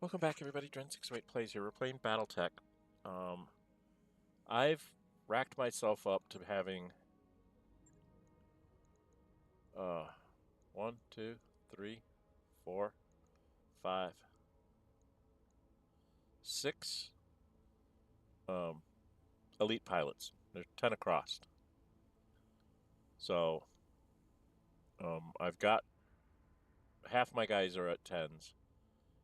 Welcome back, everybody. Dren608 Plays here. We're playing Battletech. I've racked myself up to having 1, 2, 3, 4, 5, 6 elite pilots. There's 10 across. So I've got half my guys are at 10s.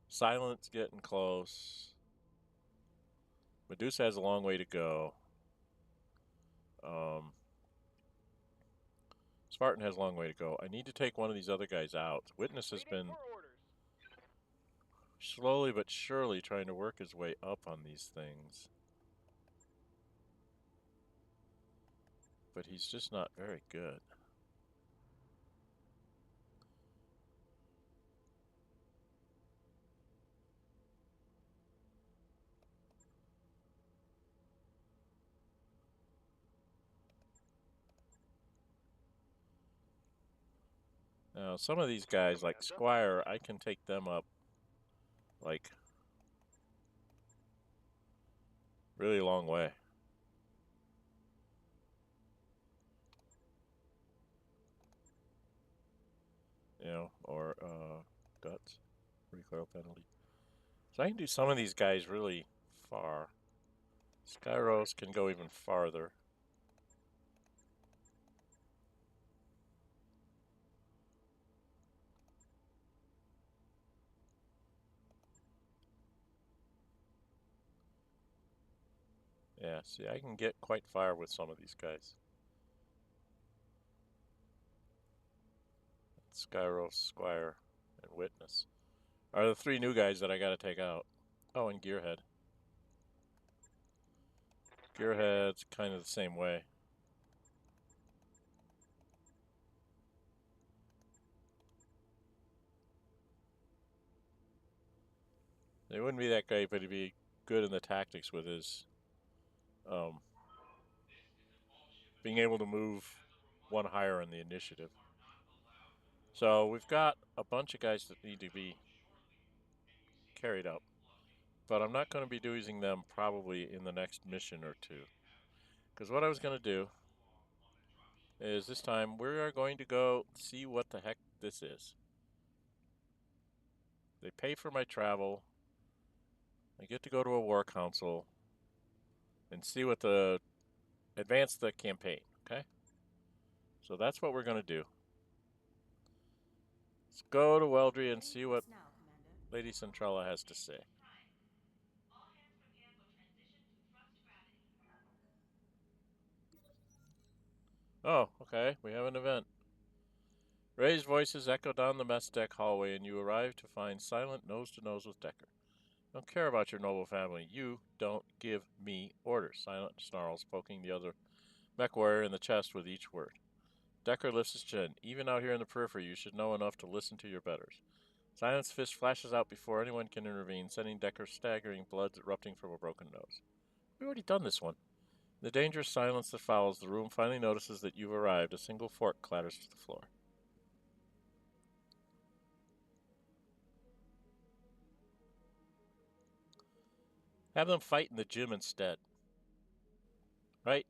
Silent's getting close. Medusa has a long way to go. Spartan has a long way to go. I need to take one of these other guys out. Witness has been slowly but surely trying to work his way up on these things. But he's just not very good. Now, some of these guys, like Squire, I can take them up, like, really long way. You know, or guts, recoil penalty. So I can do some of these guys really far. Skyros can go even farther. Yeah, see, I can get quite far with some of these guys. Skyros, Squire, and Witness are the three new guys that I gotta take out. Oh, and Gearhead. Gearhead's kind of the same way. He wouldn't be that great, but he'd be good in the tactics with his being able to move one higher in the initiative. So we've got a bunch of guys that need to be carried up, but I'm not going to be using them probably in the next mission or two. Because what I was going to do is this time we are going to go see what the heck this is. They pay for my travel. I get to go to a war council and see what advance the campaign, okay? So that's what we're going to do. Let's go to Weldry and see what Lady Centrella has to say. Oh, okay, we have an event. Raised voices echo down the mess deck hallway, and you arrive to find Silent nose to nose with Decker. Don't care about your noble family. You don't give me orders. Silent snarls, poking the other Mechwarrior in the chest with each word. Decker lifts his chin. Even out here in the periphery, you should know enough to listen to your betters. Silent's fist flashes out before anyone can intervene, sending Decker staggering, blood erupting from a broken nose. We've already done this one. In the dangerous silence that follows, the room finally notices that you've arrived. A single fork clatters to the floor. Have them fight in the gym instead. Right?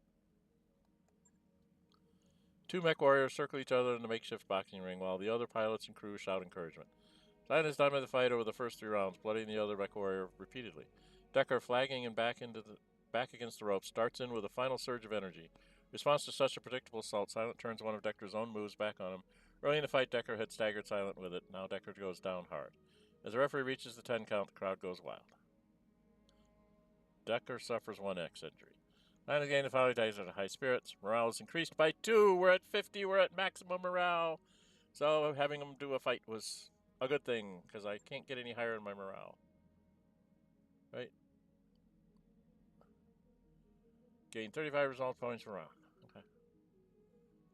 Two Mechwarriors circle each other in the makeshift boxing ring, while the other pilots and crew shout encouragement. Silent is done by the fight over the first 3 rounds, bloodying the other Mechwarrior repeatedly. Decker, flagging and back against the rope, starts in with a final surge of energy. In response to such a predictable assault, Silent turns one of Decker's own moves back on him. Early in the fight, Decker had staggered Silent with it. Now Decker goes down hard. As the referee reaches the 10 count, the crowd goes wild. Decker suffers 1 X injury. Silent again, the finally dies at high spirits. Morale is increased by 2. We're at 50. We're at maximum morale. So having him do a fight was a good thing, because I can't get any higher in my morale. Right? Gain 35 resolve points per round. Okay.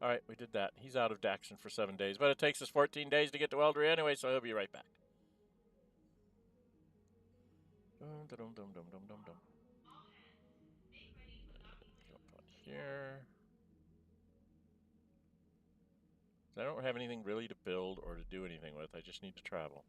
Alright, we did that. He's out of Daxon for 7 days, but it takes us 14 days to get to Eldry anyway, so he'll be right back. Jump on here. I don't have anything really to build or to do anything with. I just need to travel.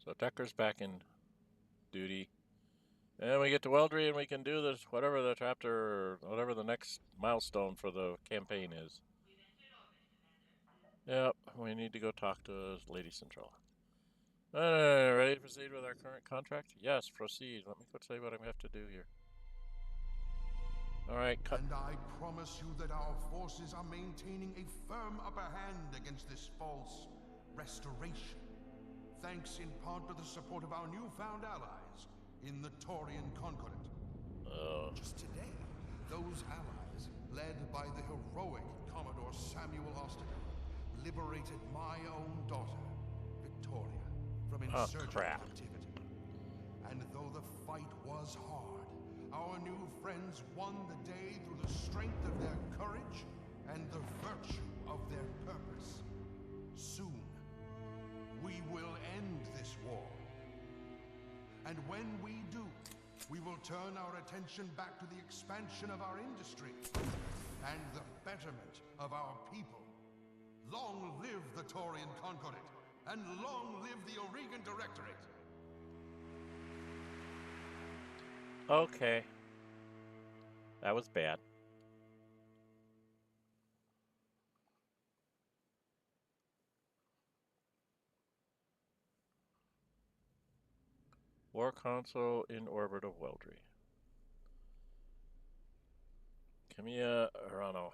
So Decker's back in duty. And we get to Weldry and we can do this, whatever the chapter, or whatever the next milestone for the campaign is. Yep, we need to go talk to Lady Central. Ready to proceed with our current contract? Yes, proceed. Let me tell you what I have to do here. Alright, cut. And I promise you that our forces are maintaining a firm upper hand against this false restoration, thanks in part to the support of our newfound allies in the Taurian Concordant. Just today, those allies, led by the heroic Commodore Samuel Osterman, liberated my own daughter, Victoria, from insurgent captivity. And though the fight was hard, our new friends won the day through the strength of their courage and the virtue of their purpose. Soon, we will end this war. And when we do, we will turn our attention back to the expansion of our industry and the betterment of our people. Long live the Taurian Concordate, and long live the Oregon Directorate! Okay. That was bad. War console in orbit of Weldry. Camilla Arano.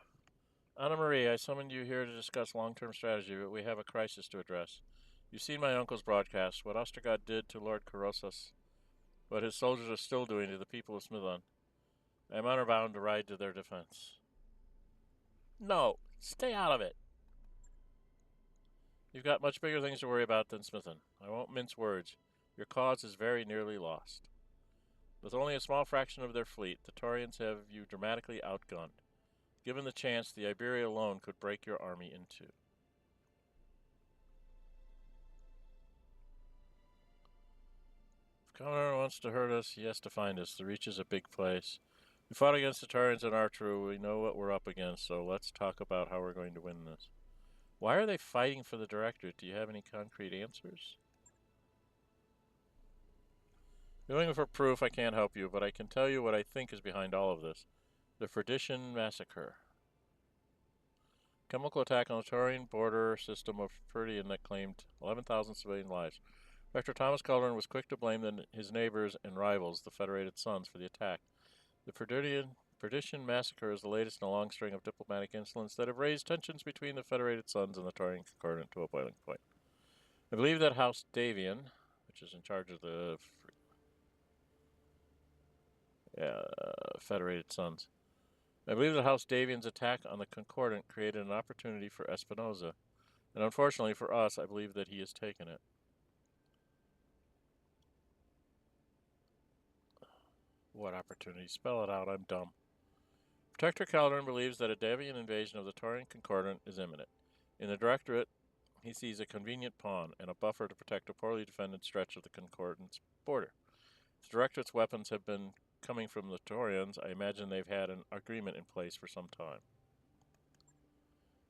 Anna Marie, I summoned you here to discuss long-term strategy, but we have a crisis to address. You've seen my uncle's broadcast, what Ostergod did to Lord Corosas, what his soldiers are still doing to the people of Smithon. I am honor-bound to ride to their defense. No, stay out of it. You've got much bigger things to worry about than Smithon. I won't mince words. Your cause is very nearly lost. With only a small fraction of their fleet, the Taurians have you dramatically outgunned. Given the chance, the Iberia alone could break your army in two. If Commodore wants to hurt us, he has to find us. The Reach is a big place. We fought against the Taurians in Artru. We know what we're up against, so let's talk about how we're going to win this. Why are they fighting for the Directorate? Do you have any concrete answers? Going for proof, I can't help you, but I can tell you what I think is behind all of this. The Fredition Massacre. Chemical attack on the Taurian border system of Perdian that claimed 11,000 civilian lives. Rector Thomas Calderon was quick to blame his neighbors and rivals, the Federated Sons, for the attack. The Perdition Massacre is the latest in a long string of diplomatic incidents that have raised tensions between the Federated Sons and the Taurian Concordant to a boiling point. I believe that House Davian, which is in charge of the Federated Sons. I believe that House Davian's attack on the Concordant created an opportunity for Espinosa, and unfortunately for us, I believe that he has taken it. What opportunity? Spell it out, I'm dumb. Protector Calderon believes that a Davian invasion of the Taurian Concordant is imminent. In the Directorate, he sees a convenient pawn and a buffer to protect a poorly defended stretch of the Concordant's border. If the Directorate's weapons have been coming from the Taurians, I imagine they've had an agreement in place for some time.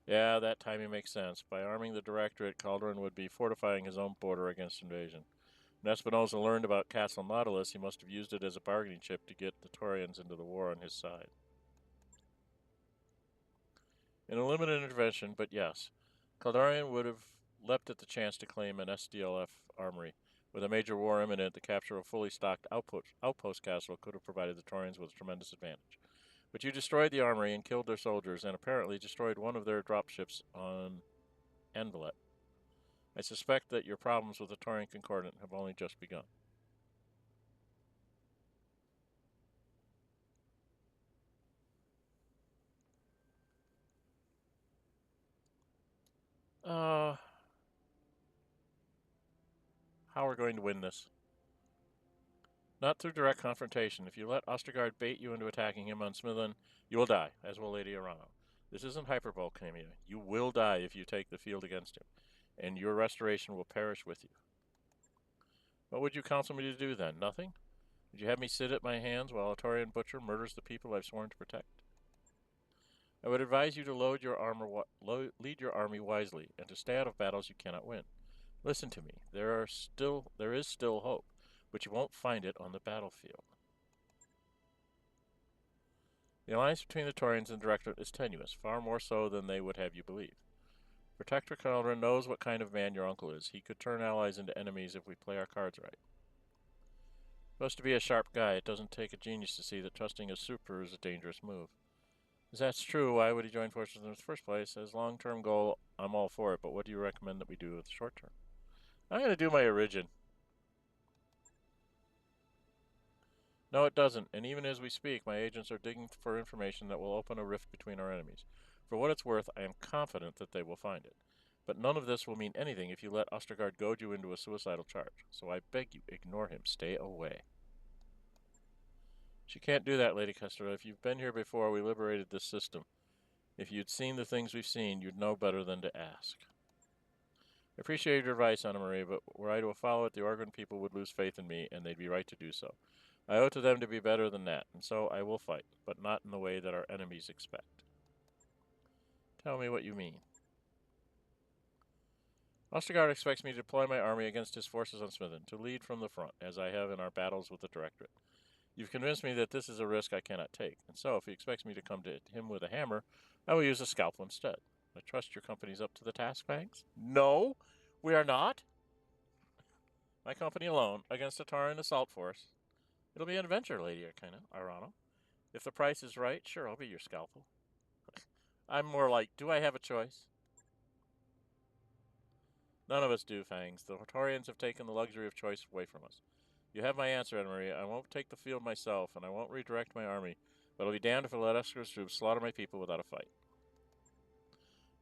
Yeah, that timing makes sense. By arming the Directorate, Calderon would be fortifying his own border against invasion. When Espinosa learned about Castle Nautilus, he must have used it as a bargaining chip to get the Taurians into the war on his side. In a limited intervention, but yes, Calderon would have leapt at the chance to claim an SDLF armory. With a major war imminent, the capture of a fully stocked outpost castle could have provided the Taurians with a tremendous advantage. But you destroyed the armory and killed their soldiers, and apparently destroyed one of their dropships on Envelet. I suspect that your problems with the Taurian Concordant have only just begun. How we're going to win this? Not through direct confrontation. If you let Ostergaard bait you into attacking him on Smithon, you will die, as will Lady Arano. This isn't hyperbole, Camilla. You will die if you take the field against him, and your restoration will perish with you. What would you counsel me to do then? Nothing? Would you have me sit at my hands while a Taurian butcher murders the people I've sworn to protect? I would advise you to lead your army wisely, and to stay out of battles you cannot win. Listen to me. There is still hope, but you won't find it on the battlefield. The alliance between the Taurians and the Directorate is tenuous, far more so than they would have you believe. Protector Caldron knows what kind of man your uncle is. He could turn allies into enemies if we play our cards right. Supposed to be a sharp guy, it doesn't take a genius to see that trusting a super is a dangerous move. If that's true, why would he join forces in the first place? As long-term goal, I'm all for it, but what do you recommend that we do with the short term? I'm going to do my origin. No, it doesn't, and even as we speak, my agents are digging for information that will open a rift between our enemies. For what it's worth, I am confident that they will find it. But none of this will mean anything if you let Ostergaard goad you into a suicidal charge. So I beg you, ignore him. Stay away. She can't do that, Lady Custer. If you've been here before, we liberated this system. If you'd seen the things we've seen, you'd know better than to ask. I appreciate your advice, Anna Marie, but were I to follow it, the Organ people would lose faith in me, and they'd be right to do so. I owe it to them to be better than that, and so I will fight, but not in the way that our enemies expect. Tell me what you mean. Ostergaard expects me to deploy my army against his forces on Smithon, to lead from the front, as I have in our battles with the Directorate. You've convinced me that this is a risk I cannot take, and so if he expects me to come to him with a hammer, I will use a scalpel instead. I trust your company's up to the task, Fangs? No, we are not. My company alone, against a Taurian assault force. It'll be an adventure, Lady Irano. If the price is right, sure, I'll be your scalpel. I'm more like, do I have a choice? None of us do, Fangs. The Taurians have taken the luxury of choice away from us. You have my answer, Anna Marie. I won't take the field myself, and I won't redirect my army, but I'll be damned if I let Esker's troops slaughter my people without a fight.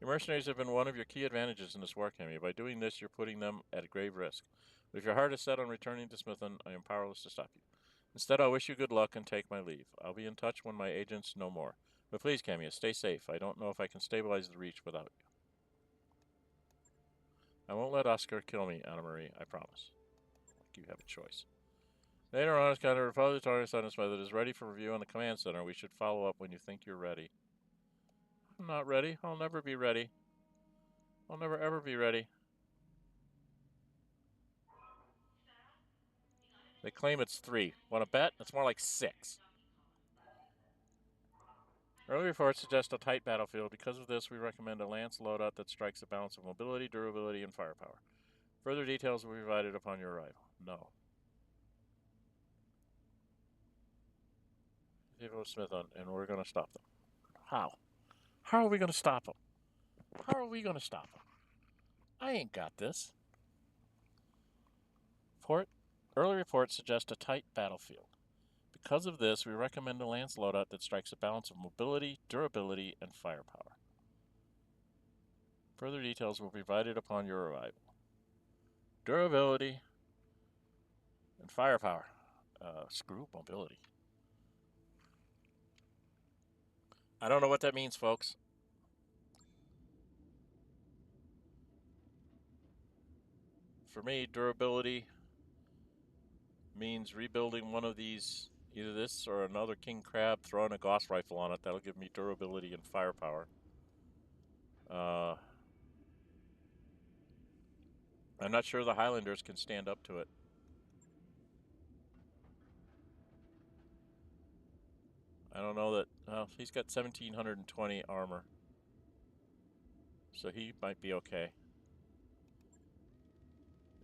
Your mercenaries have been one of your key advantages in this war, Cammy. By doing this, you're putting them at a grave risk. But if your heart is set on returning to Smithon, I am powerless to stop you. Instead, I'll wish you good luck and take my leave. I'll be in touch when my agents know more. But please, Cammy, stay safe. I don't know if I can stabilize the Reach without you. I won't let Oscar kill me, Anna Marie, I promise. Like you have a choice. Later on, as kind of repository sentence method is ready for review on the command center. We should follow up when you think you're ready. I'm not ready. I'll never be ready. I'll never ever be ready. They claim it's 3. Want to bet? It's more like 6. Early reports suggest a tight battlefield. Because of this, we recommend a Lance loadout that strikes a balance of mobility, durability, and firepower. Further details will be provided upon your arrival. No. People Smithon, and we're going to stop them. How? How are we going to stop them? How are we going to stop them? I ain't got this. Early reports suggest a tight battlefield. Because of this, we recommend a Lance loadout that strikes a balance of mobility, durability, and firepower. Further details will be provided upon your arrival. Durability and firepower. Screw mobility. I don't know what that means, folks. For me, durability means rebuilding one of these, either this or another king crab, throwing a Gauss rifle on it. That'll give me durability and firepower. I'm not sure the Highlanders can stand up to it. I don't know that. Well, he's got 1720 armor, so he might be okay.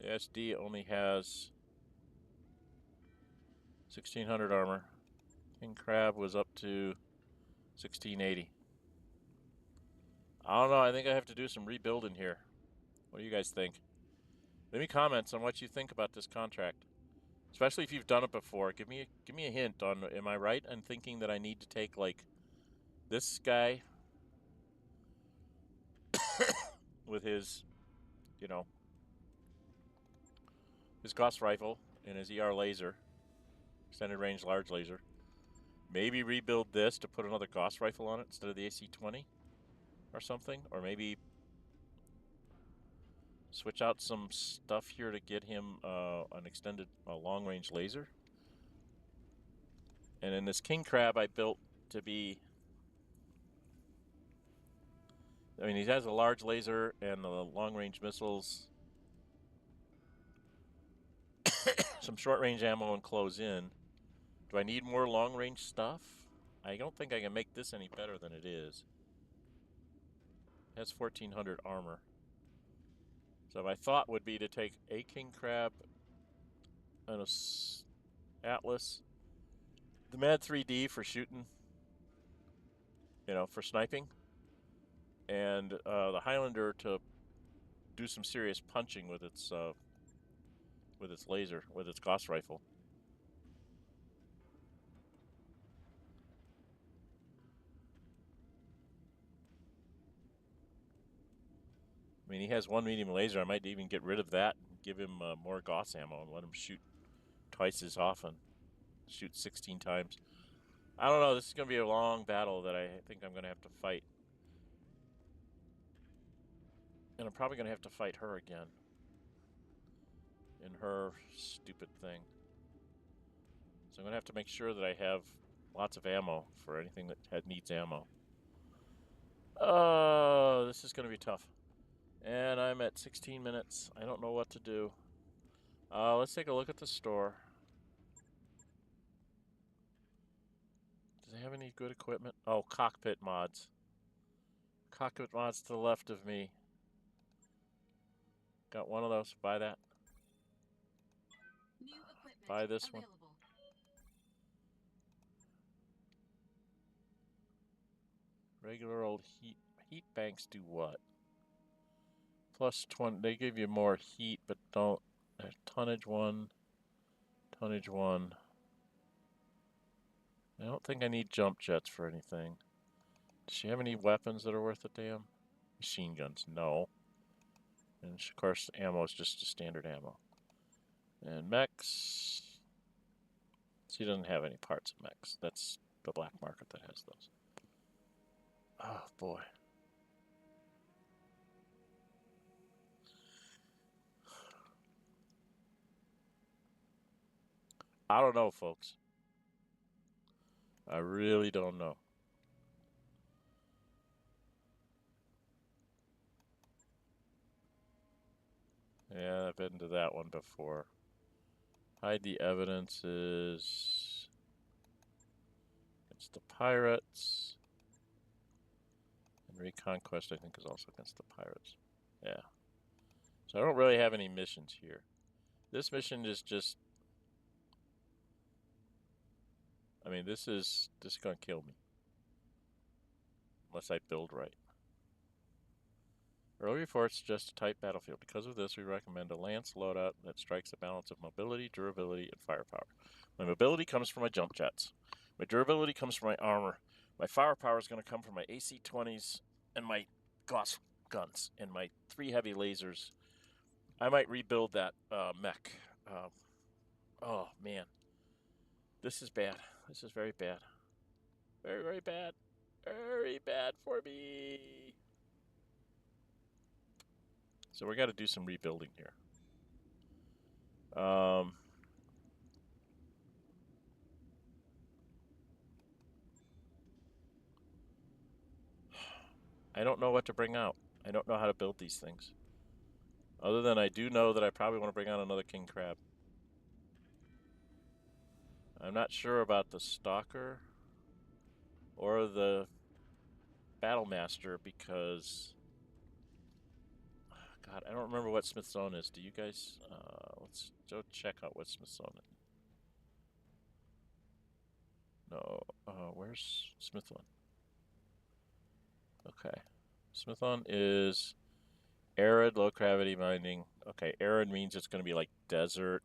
The SD only has 1600 armor. King Crab was up to 1680. I don't know. I think I have to do some rebuilding here. What do you guys think? Leave me comments on what you think about this contract, especially if you've done it before. Give me a hint on. Am I right in thinking that I need to take like this guy with his, you know, his Gauss rifle and his ER laser, extended range large laser. Maybe rebuild this to put another Gauss rifle on it instead of the AC-20 or something, or maybe switch out some stuff here to get him an extended long-range laser. And in this King Crab, I built to be. I mean, he has a large laser and the long-range missiles. some short-range ammo and close in. Do I need more long-range stuff? I don't think I can make this any better than it is. It has 1400 armor. So my thought would be to take a king crab and a Atlas, the Mad 3D for shooting, for sniping, and the Highlander to do some serious punching with its laser, with its Gauss rifle. I mean, he has one medium laser. I might even get rid of that and give him more Gauss ammo and let him shoot twice as often. Shoot 16 times. I don't know. This is going to be a long battle that I think I'm going to have to fight. And I'm probably going to have to fight her again. In her stupid thing. So I'm going to have to make sure that I have lots of ammo for anything that needs ammo. Oh, this is going to be tough. And I'm at 16 minutes. I don't know what to do. Let's take a look at the store. Does it have any good equipment? Oh, Cockpit Mods. Cockpit Mods to the left of me. Got one of those. Buy that. Buy this one. Regular old heat banks do what? Plus 20. They give you more heat, but don't. Tonnage 1. Tonnage 1. I don't think I need jump jets for anything. Does she have any weapons that are worth a damn? Machine guns, no. And of course, ammo is just a standard ammo. And mechs. She doesn't have any parts of mechs. That's the black market that has those. Oh boy. I don't know, folks. I really don't know. Yeah, I've been to that one before. Hide the evidences. Against the pirates. And Reconquest, I think, is also against the pirates. Yeah. So I don't really have any missions here. This mission is just... I mean, this is going to kill me. Unless I build right. Early reports suggest a tight battlefield. Because of this, we recommend a lance loadout that strikes a balance of mobility, durability, and firepower. My mobility comes from my jump jets. My durability comes from my armor. My firepower is going to come from my AC-20s and my Gauss guns and my 3 heavy lasers. I might rebuild that mech. Oh, man. This is bad. This is very bad. Very, very bad. Very bad for me. So we got to do some rebuilding here. I don't know what to bring out. I don't know how to build these things. Other than I do know that I probably want to bring out another king crab. I'm not sure about the stalker or the battlemaster because... God, I don't remember what Smithon is. Do you guys? Let's go check out what Smithon is. No, where's Smithon? Okay. Smithon is arid, low gravity mining. Okay, arid means it's going to be like desert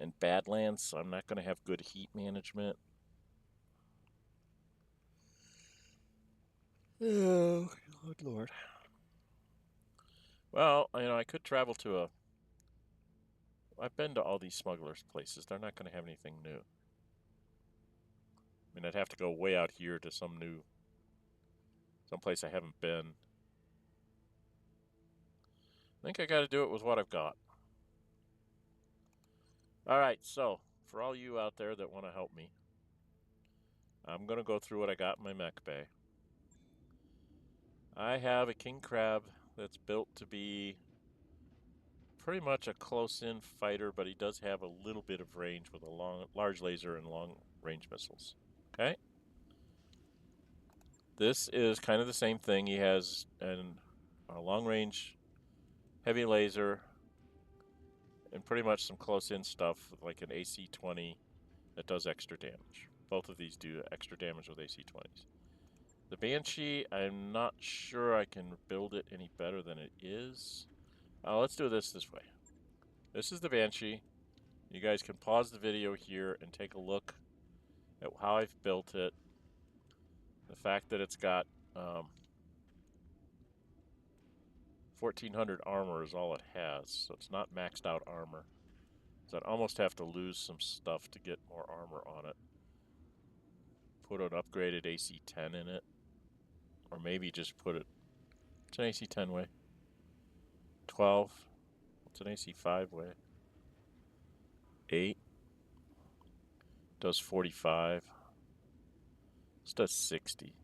and badlands, so I'm not going to have good heat management. Oh, good Lord. Well, I could travel to a... I've been to all these smugglers' places. They're not going to have anything new. I mean, I'd have to go way out here to someplace I haven't been. I think I got to do it with what I've got. All right, so for all you out there that want to help me, I'm going to go through what I got in my mech bay. I have a king crab that's built to be pretty much a close-in fighter, but he does have a little bit of range with a large laser and long-range missiles. Okay. This is kind of the same thing. He has a long-range heavy laser and pretty much some close-in stuff like an AC-20 that does extra damage. Both of these do extra damage with AC-20s. The Banshee, I'm not sure I can build it any better than it is. Let's do this way. This is the Banshee. You guys can pause the video here and take a look at how I've built it. The fact that it's got 1400 armor is all it has, so it's not maxed out armor. So I'd almost have to lose some stuff to get more armor on it. Put an upgraded AC-10 in it. Or maybe just put it... What's an AC-10 weigh? 12. What's an AC-5 weigh? 8. Does 45. This does 60.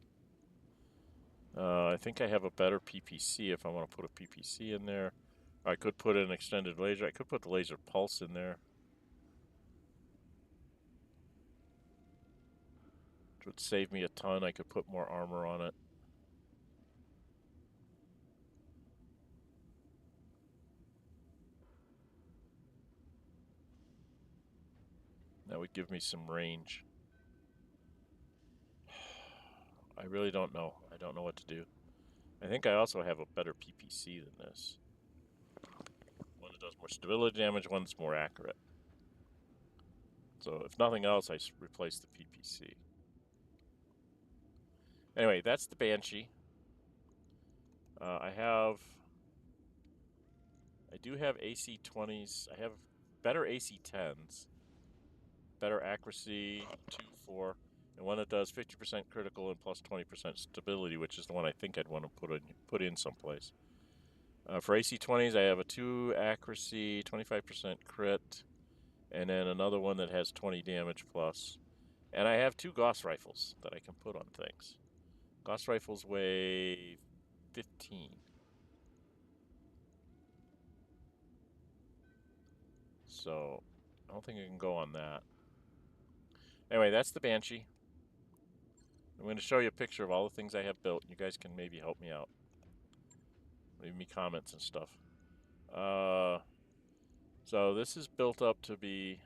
I think I have a better PPC if I want to put a PPC in there. I could put an extended laser. I could put the laser pulse in there. Which would save me a ton. I could put more armor on it. That would give me some range. I really don't know. I don't know what to do. I think I also have a better PPC than this. One that does more stability damage, one that's more accurate. So if nothing else, I replace the PPC. Anyway, that's the Banshee. I do have AC-20s. I have better AC-10s. Better accuracy, 2-4. And one that does 50% critical and plus 20% stability, which is the one I think I'd want to put in someplace. For AC-20s, I have a 2 accuracy, 25% crit, and then another one that has 20 damage plus. And I have 2 Gauss rifles that I can put on things. Gauss rifles weigh 15. So I don't think I can go on that. Anyway, that's the Banshee. I'm going to show you a picture of all the things I have built. You guys can maybe help me out. Leave me comments and stuff. So this is built up to be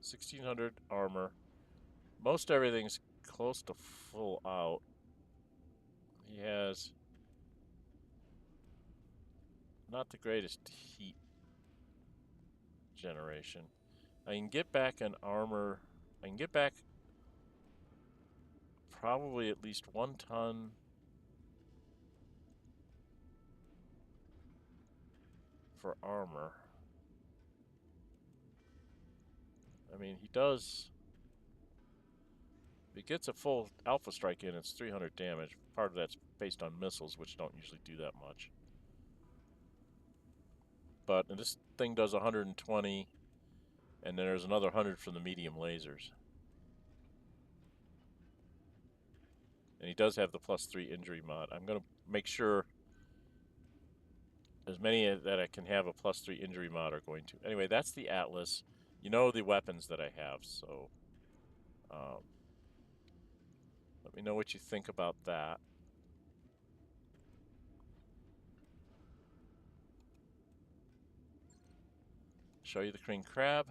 1600 armor. Most everything's close to full out. He has not the greatest heat generation. I can get back an armor. I can get back probably at least 1 ton for armor. I mean, he does... If he gets a full alpha strike in, it's 300 damage. Part of that's based on missiles, which don't usually do that much. But this thing does 120, and then there's another 100 from the medium lasers. And he does have the +3 injury mod. I'm going to make sure as many that I can have a +3 injury mod are going to. Anyway, that's the Atlas. You know the weapons that I have, so let me know what you think about that. Show you the King Crab.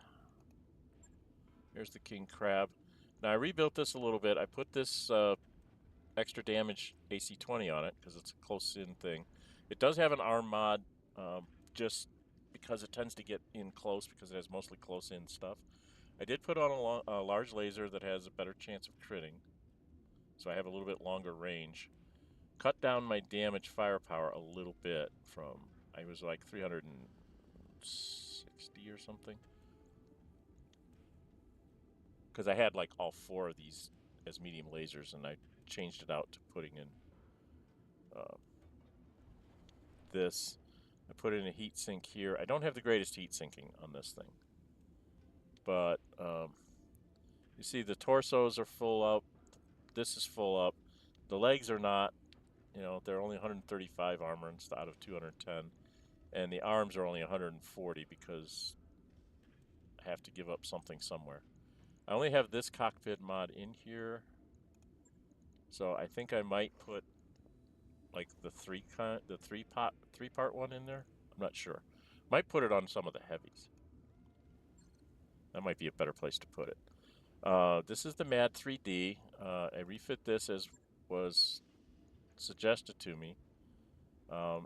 Here's the King Crab. Now I rebuilt this a little bit. I put this extra damage AC-20 on it because it's a close-in thing. It does have an arm mod, just because it tends to get in close because it has mostly close-in stuff. I did put on a large laser that has a better chance of critting, so I have a little bit longer range. Cut down my damage firepower a little bit from, I was like 360 or something. Because I had like all 4 of these as medium lasers, and I changed it out to putting in this. I put in a heat sink here. I don't have the greatest heat sinking on this thing, but you see the torsos are full up. This is full up. The legs are not. You know, they're only 135 armor out of 210. And the arms are only 140 because I have to give up something somewhere. I only have this cockpit mod in here, so I think I might put like the three part one in there. I'm not sure. Might put it on some of the heavies. That might be a better place to put it. This is the MAD 3D. I refit this as was suggested to me.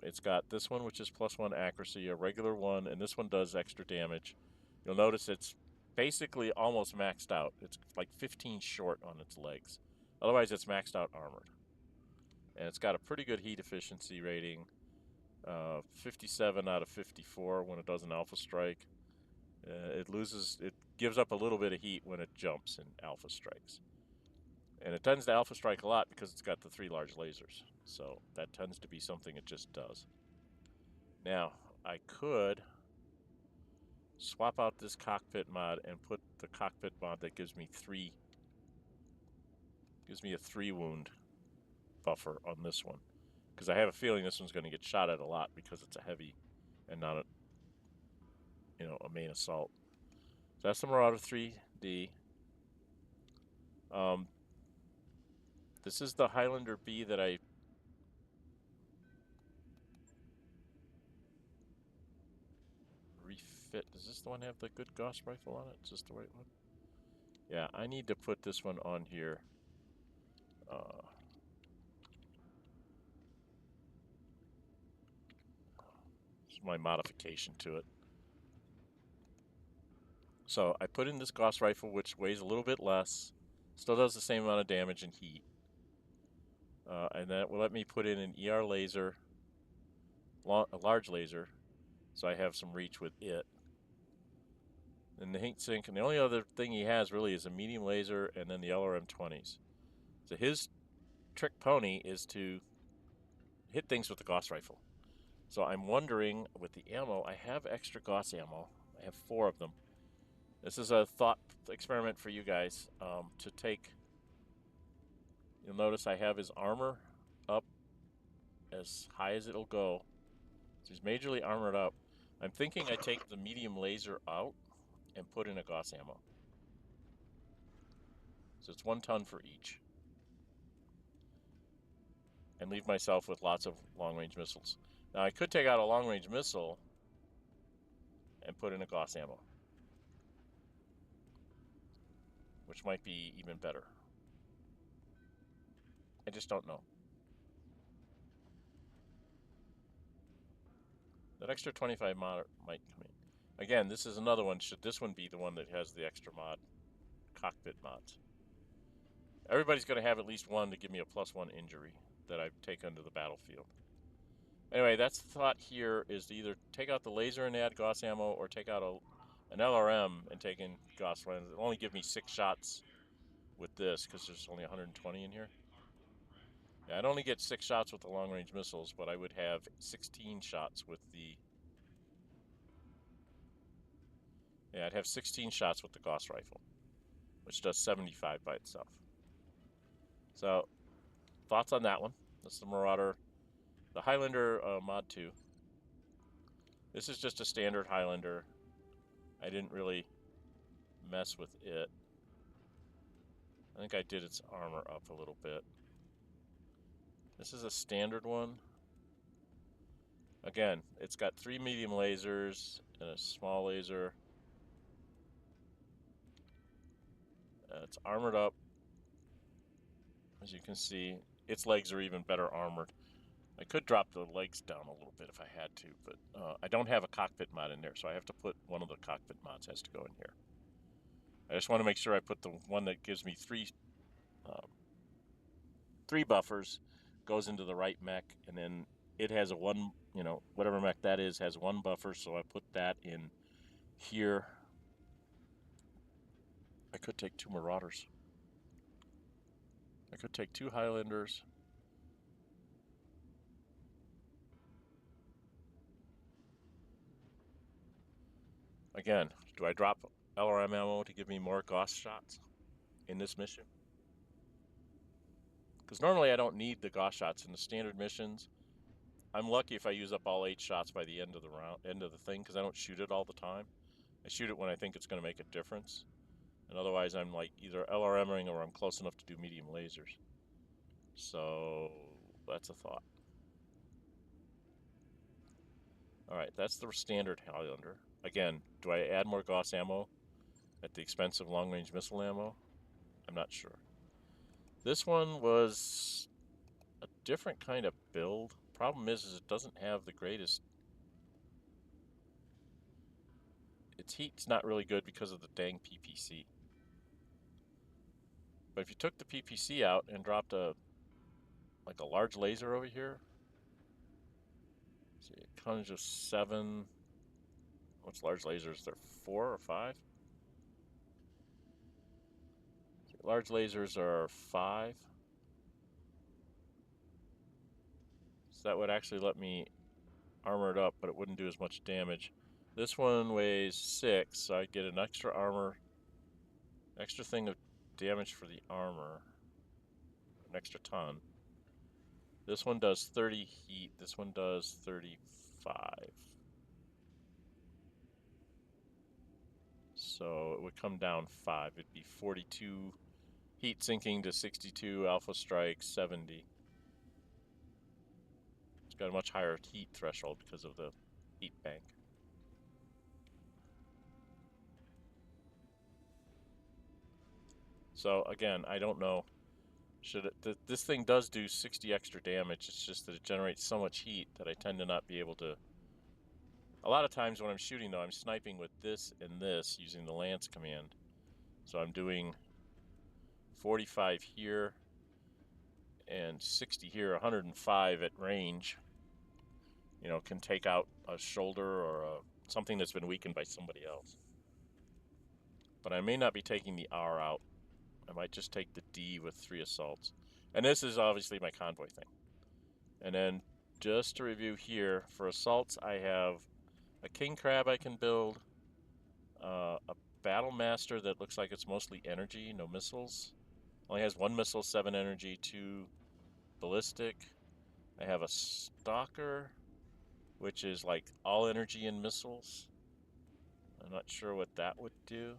It's got this one, which is +1 accuracy, a regular one, and this one does extra damage. You'll notice it's basically almost maxed out. It's like 15 short on its legs. Otherwise, it's maxed out armored. And it's got a pretty good heat efficiency rating. 57 out of 54 when it does an alpha strike. It gives up a little bit of heat when it jumps in alpha strikes. And it tends to alpha strike a lot because it's got the 3 large lasers. So that tends to be something it just does. Now, I could swap out this cockpit mod and put the cockpit mod that gives me a 3 wound buffer on this one. Because I have a feeling this one's going to get shot at a lot because it's a heavy and not a main assault. So that's the Marauder 3D. This is the Highlander B that I refit. Does this the one have the good Gauss rifle on it? Is this the right one? Yeah, I need to put this one on here. This is my modification to it. So I put in this Gauss rifle, which weighs a little bit less. Still does the same amount of damage and heat. And that will let me put in an ER laser, a large laser, so I have some reach with it. And the heat sink, and the only other thing he has really is a medium laser and then the LRM-20s. So his trick pony is to hit things with the Gauss rifle. So I'm wondering, with the ammo, I have extra Gauss ammo. I have 4 of them. This is a thought experiment for you guys to take. You'll notice I have his armor up as high as it'll go. So he's majorly armored up. I'm thinking I take the medium laser out and put in a Gauss ammo. So it's 1 ton for each. And leave myself with lots of long-range missiles. Now I could take out a long-range missile and put in a Gauss ammo, which might be even better. I just don't know. That extra 25 mod might come in. Again, this is another one. Should this one be the one that has the extra mod, cockpit mods? Everybody's going to have at least one to give me a +1 injury that I take onto the battlefield. Anyway, that's the thought here, is to either take out the laser and add Gauss ammo, or take out an LRM and take in Gauss rounds. It'll only give me 6 shots with this because there's only 120 in here. Yeah, I'd only get 6 shots with the long-range missiles, but I would have 16 shots with the... Yeah, I'd have 16 shots with the Gauss rifle, which does 75 by itself. So, thoughts on that one? That's the Marauder. The Highlander Mod 2. This is just a standard Highlander. I didn't really mess with it. I think I did its armor up a little bit. This is a standard one. Again, it's got 3 medium lasers and a small laser. It's armored up. As you can see, its legs are even better armored. I could drop the legs down a little bit if I had to, but I don't have a cockpit mod in there, so I have to put one of the cockpit mods has to go in here. I just want to make sure I put the one that gives me 3 buffers, goes into the right mech, and then it has a 1, whatever mech that is, has 1 buffer, so I put that in here. I could take 2 Marauders. I could take 2 Highlanders. Again, do I drop LRM ammo to give me more Gauss shots in this mission? Because normally I don't need the Gauss shots in the standard missions. I'm lucky if I use up all 8 shots by the end of the round, end of the thing, because I don't shoot it all the time. I shoot it when I think it's going to make a difference, and otherwise I'm like either LRMing or I'm close enough to do medium lasers. So that's a thought. All right, that's the standard Highlander. Again, do I add more Gauss ammo at the expense of long-range missile ammo? I'm not sure. This one was a different kind of build. Problem is it doesn't have the greatest. Its heat's not really good because of the dang PPC. But if you took the PPC out and dropped a large laser over here, see, it comes with 7. What's large lasers? They're 4 or 5. Large lasers are 5. So that would actually let me armor it up, but it wouldn't do as much damage. This one weighs 6, so I'd get an extra armor, extra thing of damage for the armor, an extra ton. This one does 30 heat, this one does 35. So it would come down 5. It'd be 42 heat sinking to 62 alpha strike, 70. It's got a much higher heat threshold because of the heat bank. So again, I don't know. This thing does do 60 extra damage. It's just that it generates so much heat that I tend to not be able to. A lot of times when I'm shooting, though, I'm sniping with this and this using the Lance command. So I'm doing 45 here and 60 here, 105 at range. You know, can take out a shoulder or something that's been weakened by somebody else. But I may not be taking the R out. I might just take the D with 3 assaults. And this is obviously my convoy thing. And then just to review here, for assaults I have a king crab I can build, a battle master that looks like it's mostly energy, no missiles. Only has 1 missile, 7 energy, 2 ballistic. I have a stalker, which is like all energy and missiles. I'm not sure what that would do.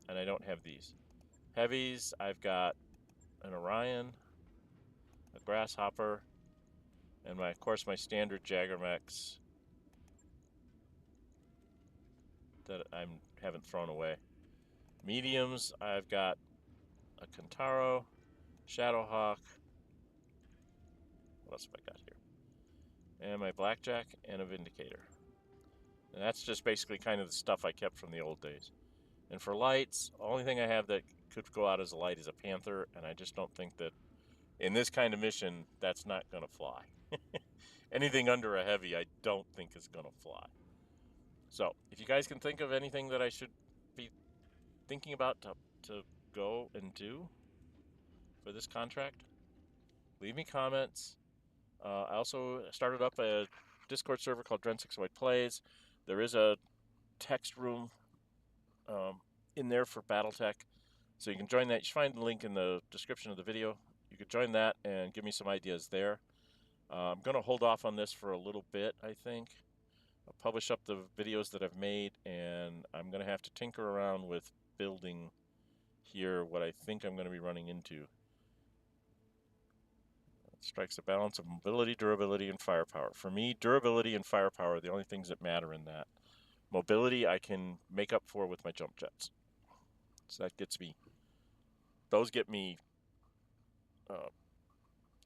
And I don't have these. Heavies, I've got an Orion, a Grasshopper, and of course my standard Jagger Mechs that I haven't thrown away. Mediums, I've got a Kentaro, Shadowhawk. What else have I got here? And my Blackjack and a Vindicator. And that's just basically kind of the stuff I kept from the old days. And for lights, the only thing I have that could go out as a light is a Panther, and I just don't think that in this kind of mission, that's not going to fly. Anything under a heavy, I don't think is going to fly. So, if you guys can think of anything that I should be thinking about to go and do for this contract, leave me comments. I also started up a Discord server called Dren608 Plays. There is a text room in there for Battletech, so you can join that. You should find the link in the description of the video. You could join that and give me some ideas there. I'm going to hold off on this for a little bit, I think. I'll publish up the videos that I've made, and I'm going to have to tinker around with building here what I think I'm going to be running into. It strikes a balance of mobility, durability, and firepower. For me, durability and firepower are the only things that matter in that. Mobility I can make up for with my jump jets. So that gets me, those get me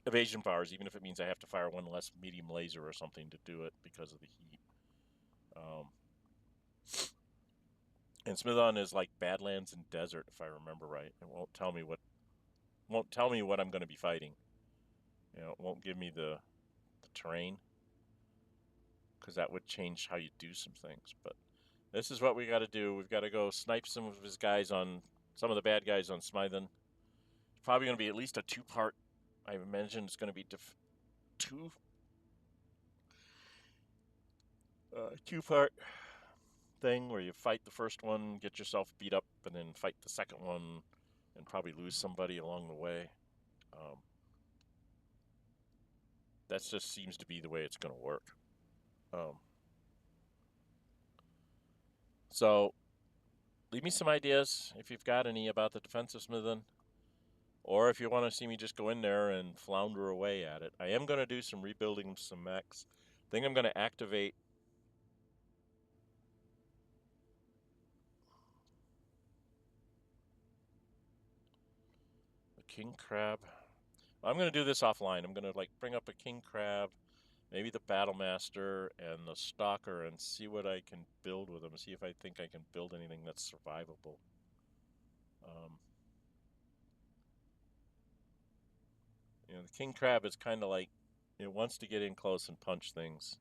evasion powers, even if it means I have to fire 1 less medium laser or something to do it because of the heat. And Smithon is like Badlands and Desert, if I remember right. It won't tell me what I'm going to be fighting. You know, it won't give me the terrain, because that would change how you do some things. But this is what we got to do. We've got to go snipe some of his guys on, some of the bad guys on Smithon. It's probably going to be at least a 2-part. I imagine it's going to be two-part thing where you fight the first one, get yourself beat up, and then fight the second one, and probably lose somebody along the way. that just seems to be the way it's going to work. So leave me some ideas if you've got any about the defensive Smithon, or if you want to see me just go in there and flounder away at it. I am going to do some rebuilding some mechs. I think I'm going to activate the king crab. I'm going to do this offline. I'm going to like bring up a king crab, maybe the battlemaster and the stalker, and see what I can build with them. See if I think I can build anything that's survivable. You know, the king crab is kind of like, it wants to get in close and punch things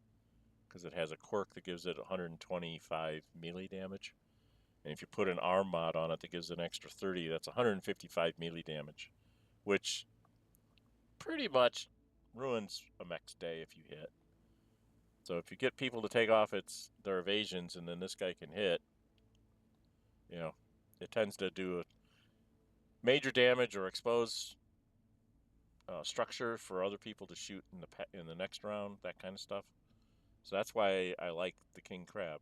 because it has a quirk that gives it 125 melee damage. And if you put an arm mod on it that gives it an extra 30, that's 155 melee damage, which pretty much ruins a mech's day if you hit. So if you get people to take off their evasions and then this guy can hit, you know, it tends to do a major damage or expose structure for other people to shoot in the next round, that kind of stuff. So that's why I like the king crab.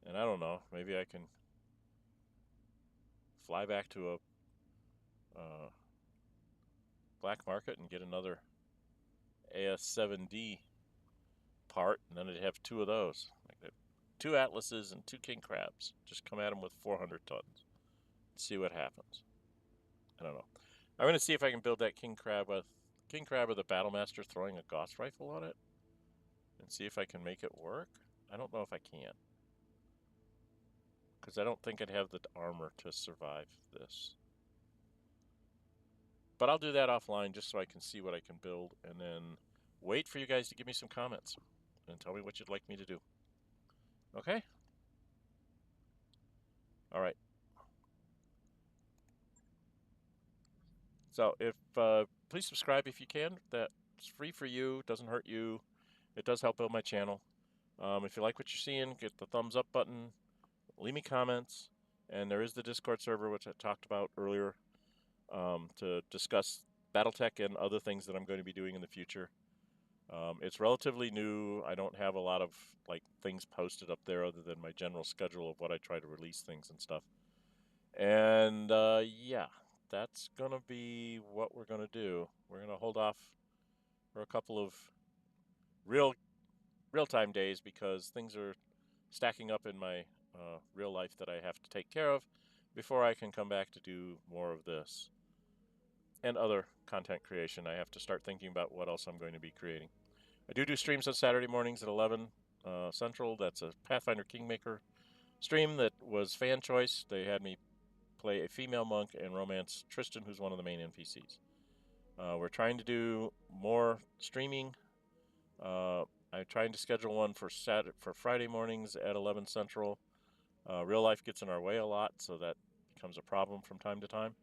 And I don't know, maybe I can fly back to a black market and get another AS7D part, and then I'd have two of those. Like 2 atlases and 2 king crabs. Just come at them with 400 tons. See what happens. I don't know. I'm going to see if I can build that king crab with the battlemaster throwing a Gauss rifle on it, and see if I can make it work. I don't know if I can, because I don't think I'd have the armor to survive this. But I'll do that offline just so I can see what I can build, and then wait for you guys to give me some comments and tell me what you'd like me to do. Okay? All right. So please subscribe if you can. That's free for you. Doesn't hurt you. It does help build my channel. If you like what you're seeing, get the thumbs up button. Leave me comments. And there is the Discord server, which I talked about earlier, to discuss Battletech and other things that I'm going to be doing in the future. It's relatively new. I don't have a lot of like things posted up there other than my general schedule of what I try to release things and stuff. And yeah, that's going to be what we're going to do. We're going to hold off for a couple of real-time days because things are stacking up in my real life that I have to take care of before I can come back to do more of this and other content creation. I have to start thinking about what else I'm going to be creating. I do streams on Saturday mornings at 11 Central. That's a Pathfinder Kingmaker stream that was fan choice. They had me play a female monk and romance Tristan, who's one of the main NPCs. We're trying to do more streaming. I'm trying to schedule one for Friday mornings at 11 Central. Real life gets in our way a lot, so that becomes a problem from time to time.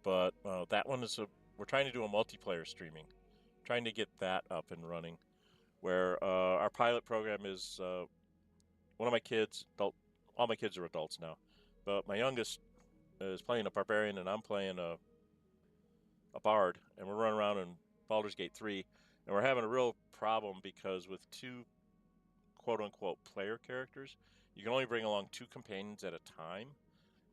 But that one is we're trying to do a multiplayer streaming, trying to get that up and running, where our pilot program is one of my kids, all my kids are adults now, but my youngest is playing a barbarian and I'm playing a bard, and we're running around in Baldur's Gate 3, and we're having a real problem because with 2 quote-unquote player characters, you can only bring along 2 companions at a time.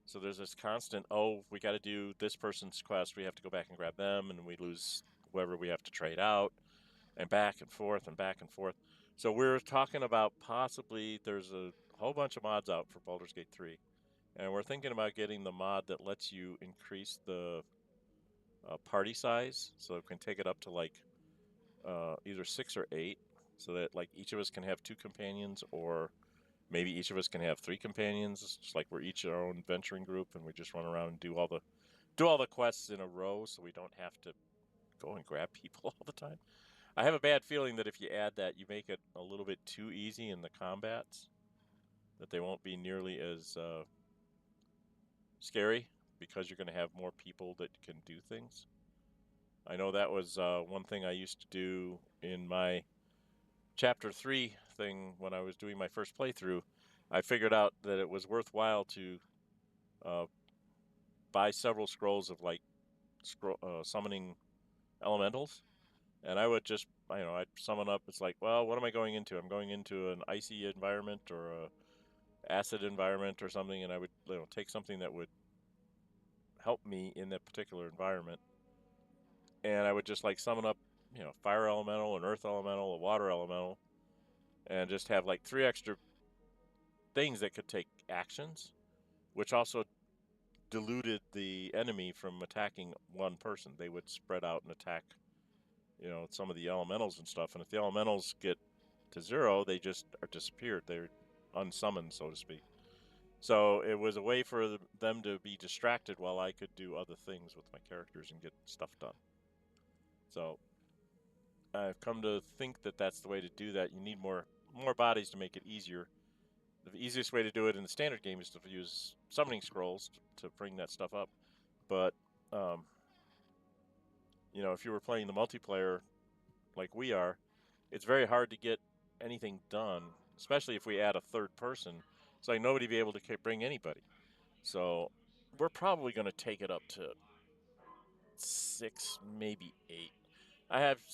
So there's this constant, oh, we got to do this person's quest, we have to go back and grab them, and we lose whoever we have to trade out, and back and forth and back and forth. So we're talking about possibly there's a whole bunch of mods out for Baldur's Gate 3, and we're thinking about getting the mod that lets you increase the party size, so it can take it up to like either 6 or 8, so that like each of us can have 2 companions, or maybe each of us can have 3 companions. It's just like we're each our own venturing group, and we just run around and do all the quests in a row, so we don't have to go and grab people all the time. I have a bad feeling that if you add that, you make it a little bit too easy in the combats, that they won't be nearly as scary because you're going to have more people that can do things. I know that was one thing I used to do in my Chapter 3 thing when I was doing my first playthrough. I figured out that it was worthwhile to buy several scrolls of like summoning elementals, and I would just, I'd summon up. It's like, well, what am I going into? I'm going into an icy environment or a acid environment or something, and I would, take something that would help me in that particular environment, and I would just like summon up, fire elemental, an earth elemental, a water elemental, and just have like 3 extra things that could take actions, which also diluted the enemy from attacking one person. They would spread out and attack, some of the elementals and stuff. And if the elementals get to 0, they just are disappeared. They're unsummoned, so to speak. So it was a way for them to be distracted while I could do other things with my characters and get stuff done. So I've come to think that that's the way to do that. You need more bodies to make it easier. The easiest way to do it in the standard game is to use summoning scrolls to bring that stuff up. But, if you were playing the multiplayer like we are, it's very hard to get anything done, especially if we add a third person. It's like nobody be able to bring anybody. So we're probably going to take it up to 6, maybe 8.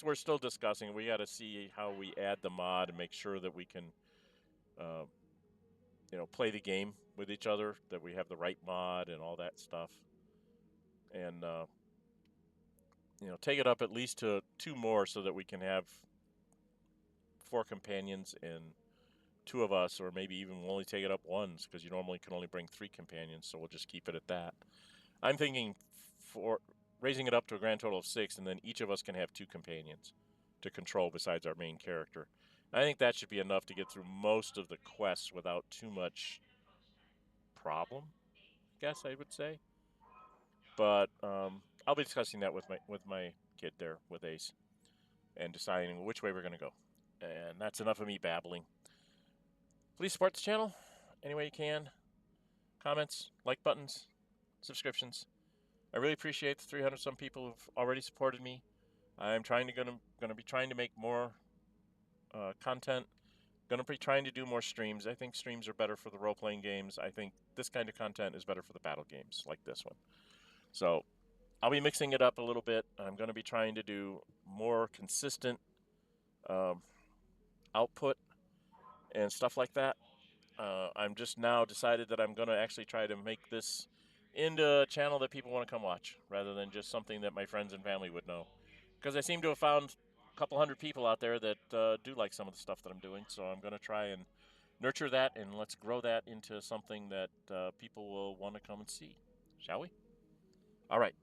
We're still discussing. We got to see how we add the mod and make sure that we can, play the game with each other, that we have the right mod and all that stuff. And, take it up at least to 2 more so that we can have 4 companions and 2 of us, or maybe even we'll only take it up once because you normally can only bring 3 companions, so we'll just keep it at that. I'm thinking for raising it up to a grand total of 6, and then each of us can have 2 companions to control besides our main character. I think that should be enough to get through most of the quests without too much problem, I guess I would say. But I'll be discussing that with my kid there, with Ace, and deciding which way we're going to go. And that's enough of me babbling. Please support the channel any way you can. Comments, like buttons, subscriptions. I really appreciate the 300 some people who've already supported me. I'm going to be trying to make more content. Going to be trying to do more streams. I think streams are better for the role-playing games. I think this kind of content is better for the battle games like this one. So I'll be mixing it up a little bit. I'm going to be trying to do more consistent output and stuff like that. I'm just now decided that I'm going to actually try to make this into a channel that people want to come watch, rather than just something that my friends and family would know. Because I seem to have found a couple hundred people out there that do like some of the stuff that I'm doing, so I'm going to try and nurture that, and let's grow that into something that people will want to come and see. Shall we? All right.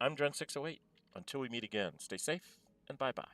I'm Dren608. Until we meet again, stay safe, and bye-bye.